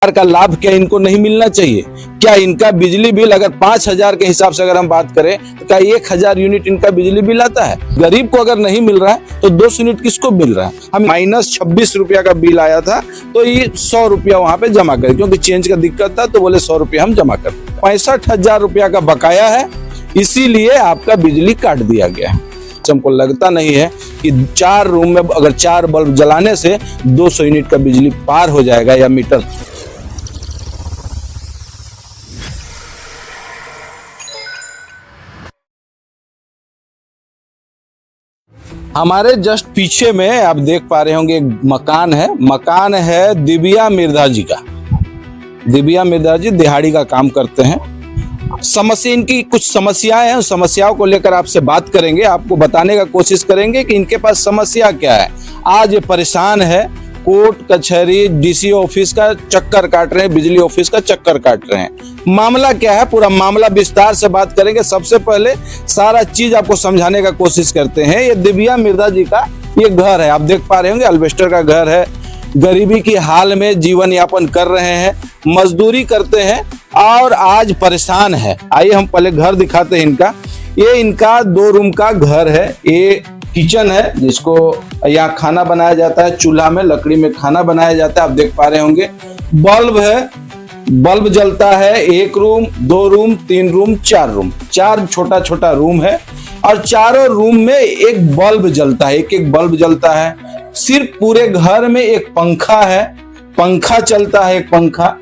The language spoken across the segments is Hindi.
का लाभ क्या इनको नहीं मिलना चाहिए? क्या इनका बिजली बिल अगर 5,000 के हिसाब से अगर हम बात करें तो क्या 1,000 यूनिट इनका बिजली बिल आता है? गरीब को अगर नहीं मिल रहा है तो 200 यूनिट किसको मिल रहा है? हम -26 का बिल आया था तो ये 100 रुपया वहां पे जमा करें, क्योंकि चेंज का दिक्कत था तो बोले 100 रुपया हम जमा कर दें। 65,000 रुपया का बकाया है, इसीलिए आपका बिजली काट दिया गया है। हमको लगता नहीं है कि 4 रूम में अगर 4 बल्ब जलाने से 200 यूनिट का बिजली पार हो जाएगा या मीटर। हमारे जस्ट पीछे में आप देख पा रहे होंगे एक मकान है दिव्या मिर्धा जी का। दिव्या मिर्धा जी दिहाड़ी का काम करते हैं। समस्या इनकी कुछ समस्याएं हैं, उस समस्याओं को लेकर आपसे बात करेंगे, आपको बताने का कोशिश करेंगे कि इनके पास समस्या क्या है। आज ये परेशान है, कोर्ट कचहरी डीसी ऑफिस का चक्कर काट रहे हैं, बिजली ऑफिस का चक्कर काट रहे हैं। मामला क्या है, पूरा मामला विस्तार से बात करेंगे। सबसे पहले सारा चीज आपको समझाने का कोशिश करते हैं। ये दिव्या मिर्धा जी का ये घर है, आप देख पा रहे होंगे, अल्बेस्टर का घर है। गरीबी की हाल में जीवन यापन कर रहे हैं, मजदूरी करते हैं और आज परेशान है। आइए हम पहले घर दिखाते हैं इनका। ये इनका 2 रूम का घर है। ये किचन है जिसको यहाँ खाना बनाया जाता है, चूल्हा में लकड़ी में खाना बनाया जाता है, आप देख पा रहे होंगे। बल्ब है, बल्ब जलता है। 1 रूम 2 रूम 3 रूम 4 रूम, 4 छोटा छोटा रूम है और चारों रूम में एक बल्ब जलता है, एक बल्ब जलता है। सिर्फ पूरे घर में एक पंखा है, पंखा चलता है, एक पंखा।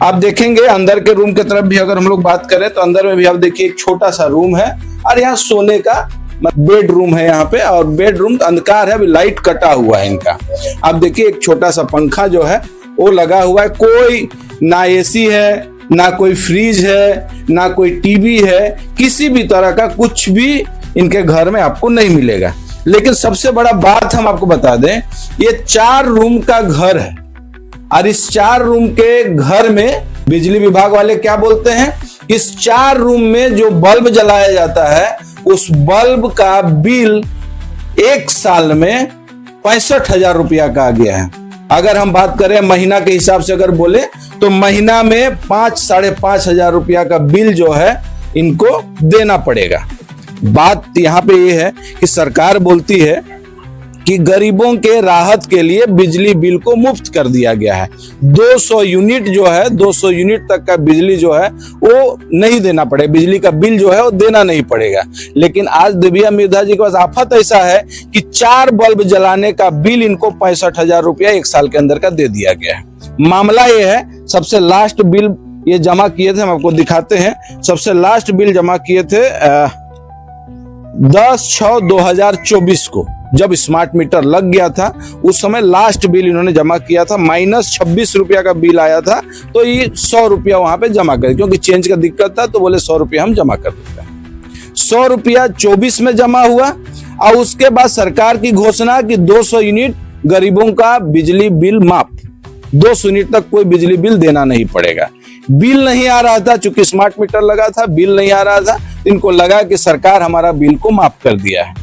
आप देखेंगे अंदर के रूम की तरफ भी अगर हम लोग बात करें तो अंदर में भी आप देखिए एक छोटा सा रूम है और यहाँ सोने का बेडरूम है यहाँ पे, और बेडरूम अंधकार है, अभी लाइट कटा हुआ है इनका। आप देखिए एक छोटा सा पंखा जो है वो लगा हुआ है। कोई ना एसी है, ना कोई फ्रिज है, ना कोई टीवी है, किसी भी तरह का कुछ भी इनके घर में आपको नहीं मिलेगा। लेकिन सबसे बड़ा बात हम आपको बता दें, ये 4 रूम का घर है और इस 4 रूम के घर में बिजली विभाग वाले क्या बोलते हैं, इस 4 रूम में जो बल्ब जलाया जाता है उस बल्ब का बिल 1 साल में 65,000 रुपया का आ गया है। अगर हम बात करें महीना के हिसाब से अगर बोले तो महीना में 5-साढ़े 5,000 रुपया का बिल जो है इनको देना पड़ेगा। बात यहाँ पे ये है कि सरकार बोलती है कि गरीबों के राहत के लिए बिजली बिल को मुफ्त कर दिया गया है। 200 यूनिट जो है, 200 यूनिट तक का बिजली जो है वो नहीं देना पड़ेगा, बिजली का बिल जो है वो देना नहीं पड़ेगा। लेकिन आज दिव्या मिर्धा जी के पास आफत ऐसा है कि 4 बल्ब जलाने का बिल इनको 65,000 रुपया 1 साल के अंदर का दे दिया गया है। मामला ये है, सबसे लास्ट बिल ये जमा किए थे, हम आपको दिखाते हैं। सबसे लास्ट बिल जमा किए थे 10/6/2024 को, जब स्मार्ट मीटर लग गया था उस समय लास्ट बिल इन्होंने जमा किया था। -26 रुपया का बिल आया था तो ये 100 रुपया वहां पे जमा करे, क्योंकि चेंज का दिक्कत था तो बोले 100 रुपया हम जमा कर देते हैं। 100 रुपया 24 में जमा हुआ और उसके बाद सरकार की घोषणा कि 200 यूनिट गरीबों का बिजली बिल माफ, 200 यूनिट तक कोई बिजली बिल देना नहीं पड़ेगा। बिल नहीं आ रहा था, चूंकि स्मार्ट मीटर लगा था, बिल नहीं आ रहा था, इनको लगा कि सरकार हमारा बिल को माफ कर दिया है।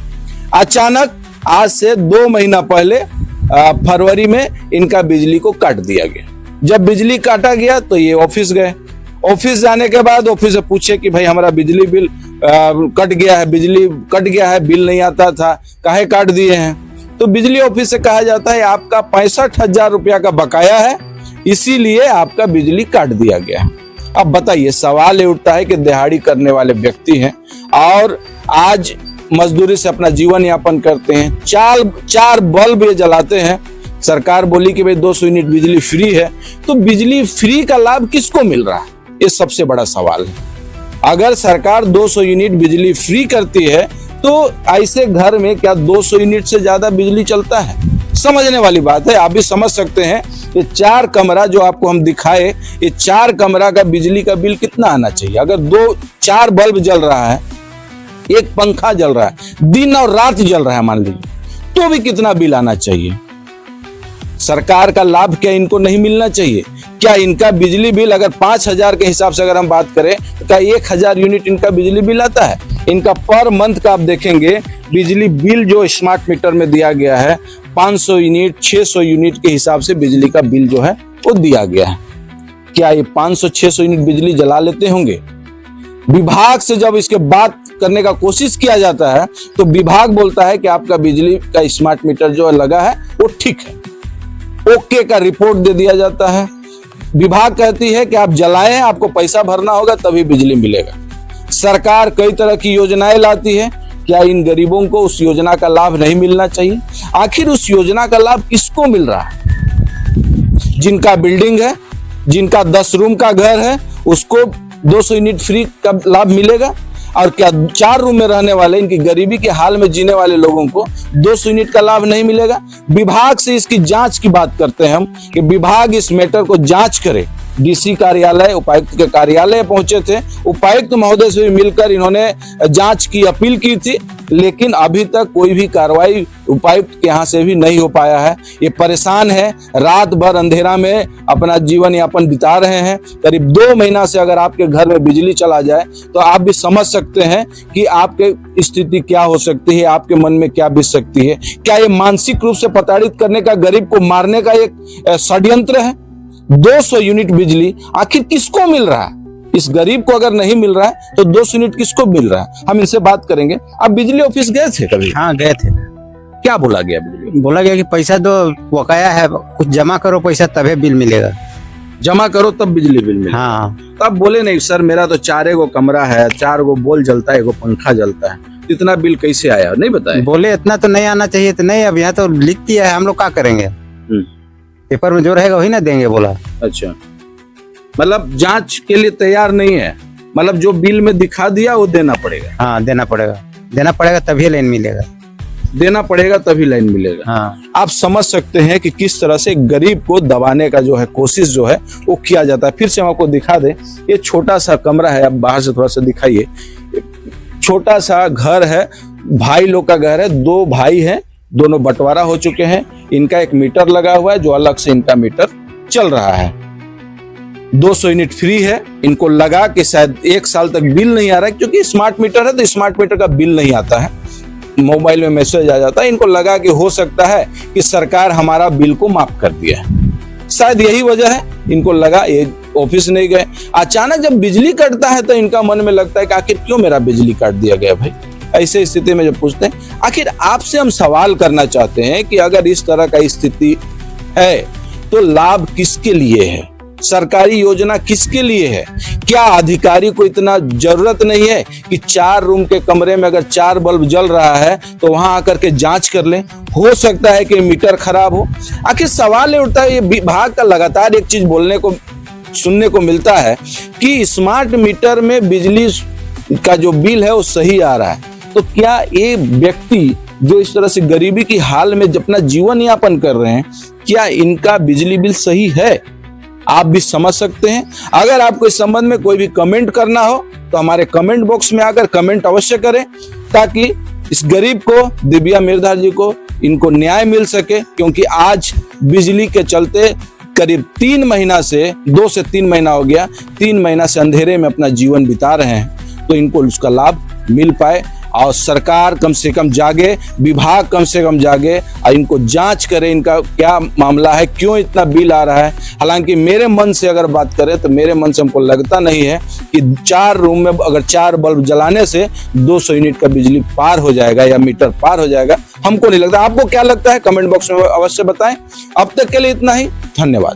अचानक आज से 2 महीना पहले फरवरी में इनका बिजली को काट दिया गया। जब बिजली काटा गया तो ये ऑफिस गए। ऑफिस जाने के बाद ऑफिस से पूछे कि भाई हमारा बिजली बिल कट गया है, बिजली कट गया है, बिल नहीं आता था, काहे काट दिए हैं? तो बिजली ऑफिस से कहा जाता है आपका 65,000 रुपया का बकाया है, इसीलिए आपका बिजली काट दिया गया है। अब बताइए, सवाल ये उठता है कि दिहाड़ी करने वाले व्यक्ति हैं और आज मजदूरी से अपना जीवन यापन करते हैं, 4 बल्ब ये जलाते हैं। सरकार बोली कि भाई 200 यूनिट बिजली फ्री है, तो बिजली फ्री का लाभ किसको मिल रहा है, ये सबसे बड़ा सवाल है। अगर सरकार 200 यूनिट बिजली फ्री करती है तो ऐसे घर में क्या 200 यूनिट से ज्यादा बिजली चलता है? समझने वाली बात है, आप भी समझ सकते हैं। ये 4 कमरा जो आपको हम दिखाए, ये 4 कमरा का बिजली का बिल कितना आना चाहिए? अगर 4 बल्ब जल रहा है, एक पंखा जल रहा है, दिन और रात जल रहा है मान लीजिए, तो भी कितना बिल आना चाहिए? सरकार का लाभ क्या इनको नहीं मिलना चाहिए? क्या इनका बिजली बिल अगर 5,000 के हिसाब से अगर हम बात करें तो क्या 1,000 यूनिट इनका बिजली बिल आता है? इनका पर मंथ का आप देखेंगे बिजली बिल जो स्मार्ट मीटर में दिया गया है 500 यूनिट 600 यूनिट के हिसाब से बिजली का बिल जो है वो दिया गया है। क्या ये 500-600 यूनिट बिजली जला लेते होंगे? विभाग से जब इसके बात करने का कोशिश किया जाता है तो विभाग बोलता है कि आपका बिजली का स्मार्ट मीटर जो लगा है वो ठीक है, ओके का रिपोर्ट दे दिया जाता है। विभाग कहती है कि आप जलाएं, आपको पैसा भरना होगा तभी बिजली मिलेगा। सरकार कई तरह की योजनाएं लाती है, क्या इन गरीबों को उस योजना का लाभ नहीं मिलना चाहिए? आखिर उस योजना का लाभ किसको मिल रहा है? जिनका बिल्डिंग है, जिनका 10 रूम का घर है, उसको 200 यूनिट फ्री का लाभ मिलेगा, और क्या 4 रूम में रहने वाले, इनकी गरीबी के हाल में जीने वाले लोगों को 200 यूनिट का लाभ नहीं मिलेगा? विभाग से इसकी जांच की बात करते हैं हम कि विभाग इस मैटर को जांच करे। डीसी कार्यालय, उपायुक्त के कार्यालय पहुंचे थे, उपायुक्त महोदय से भी मिलकर इन्होंने जांच की अपील की थी, लेकिन अभी तक कोई भी कार्रवाई उपायुक्त के यहाँ से भी नहीं हो पाया है। ये परेशान है, रात भर अंधेरा में अपना जीवन यापन बिता रहे हैं। करीब 2 महीना से अगर आपके घर में बिजली चला जाए तो आप भी समझ सकते हैं कि आपके स्थिति क्या हो सकती है, आपके मन में क्या बीत सकती है। क्या ये मानसिक रूप से प्रताड़ित करने का, गरीब को मारने का एक षड्यंत्र है? 200 यूनिट बिजली आखिर किसको मिल रहा है? इस गरीब को अगर नहीं मिल रहा है तो 200 यूनिट किसको मिल रहा है? हम इनसे बात करेंगे। आप बिजली ऑफिस गए थे कभी? हाँ गए थे। क्या बोला गया बिजली? बोला गया कि पैसा दो बकाया है, कुछ जमा करो पैसा तभी बिल मिलेगा। जमा करो तब बिजली बिल मिलेगा। हाँ, तब बोले नहीं सर, मेरा तो 4 गो कमरा है, 4 गो बॉल जलता है, 1 गो पंखा जलता है, इतना बिल कैसे आया? नहीं बताया। बोले इतना तो नहीं आना चाहिए। तो नहीं, अब यहाँ तो लिख दिया है, हम लोग क्या करेंगे? पेपर में जो रहेगा वही ना देंगे बोला। अच्छा, मतलब जांच के लिए तैयार नहीं है, मतलब जो बिल में दिखा दिया वो देना पड़ेगा। हाँ देना पड़ेगा तभी लाइन मिलेगा। देना पड़ेगा तभी लाइन मिलेगा। हाँ। आप समझ सकते हैं कि किस तरह से गरीब को दबाने का जो है कोशिश जो है वो किया जाता है। फिर से हम आपको दिखा दें, ये छोटा सा कमरा है, आप बाहर से थोड़ा सा दिखाइए। छोटा सा घर है, भाई लोग का घर है, 2 भाई हैं, दोनों बंटवारा हो चुके हैं। इनका एक मीटर लगा हुआ है जो अलग से इनका मीटर चल रहा है। 200 यूनिट फ्री है, इनको लगा कि शायद 1 साल तक बिल नहीं आ रहा है, क्योंकि स्मार्ट मीटर है तो स्मार्ट मीटर का बिल नहीं आता है, मोबाइल में मैसेज आ जाता है। इनको लगा कि हो सकता है कि सरकार हमारा बिल को माफ कर दिया है, शायद यही वजह है। इनको लगा, ये ऑफिस नहीं गए। अचानक जब बिजली कटता है तो इनका मन में लगता है कि आखिर क्यों मेरा बिजली काट दिया गया भाई। ऐसे स्थिति में जब पूछते हैं, आखिर आपसे हम सवाल करना चाहते हैं कि अगर इस तरह का स्थिति है तो लाभ किसके लिए है? सरकारी योजना किसके लिए है? क्या अधिकारी को इतना जरूरत नहीं है कि 4 रूम के कमरे में अगर 4 बल्ब जल रहा है तो वहां आकर के जांच कर लें? हो सकता है कि मीटर खराब हो। आखिर सवाल ये उठता है, ये विभाग का लगातार एक चीज बोलने को सुनने को मिलता है कि स्मार्ट मीटर में बिजली का जो बिल है वो सही आ रहा है। तो क्या ये व्यक्ति जो इस तरह से गरीबी की हाल में अपना जीवन यापन कर रहे हैं, क्या इनका बिजली बिल सही है? आप भी समझ सकते हैं। अगर आपको इस संबंध में कोई भी कमेंट करना हो तो हमारे कमेंट बॉक्स में आकर कमेंट अवश्य करें, ताकि इस गरीब को, दिव्या मिर्धा जी को, इनको न्याय मिल सके। क्योंकि आज बिजली के चलते करीब 3 महीना से 2 से 3 महीना हो गया, 3 महीना से अंधेरे में अपना जीवन बिता रहे हैं, तो इनको उसका लाभ मिल पाए। और सरकार कम से कम जागे, विभाग कम से कम जागे और इनको जांच करे, इनका क्या मामला है, क्यों इतना बिल आ रहा है। हालांकि मेरे मन से अगर बात करें तो मेरे मन से हमको लगता नहीं है कि 4 रूम में अगर 4 बल्ब जलाने से 200 यूनिट का बिजली पार हो जाएगा या मीटर पार हो जाएगा। हमको नहीं लगता। आपको क्या लगता है? कमेंट बॉक्स में अवश्य बताएं। अब तक के लिए इतना ही, धन्यवाद।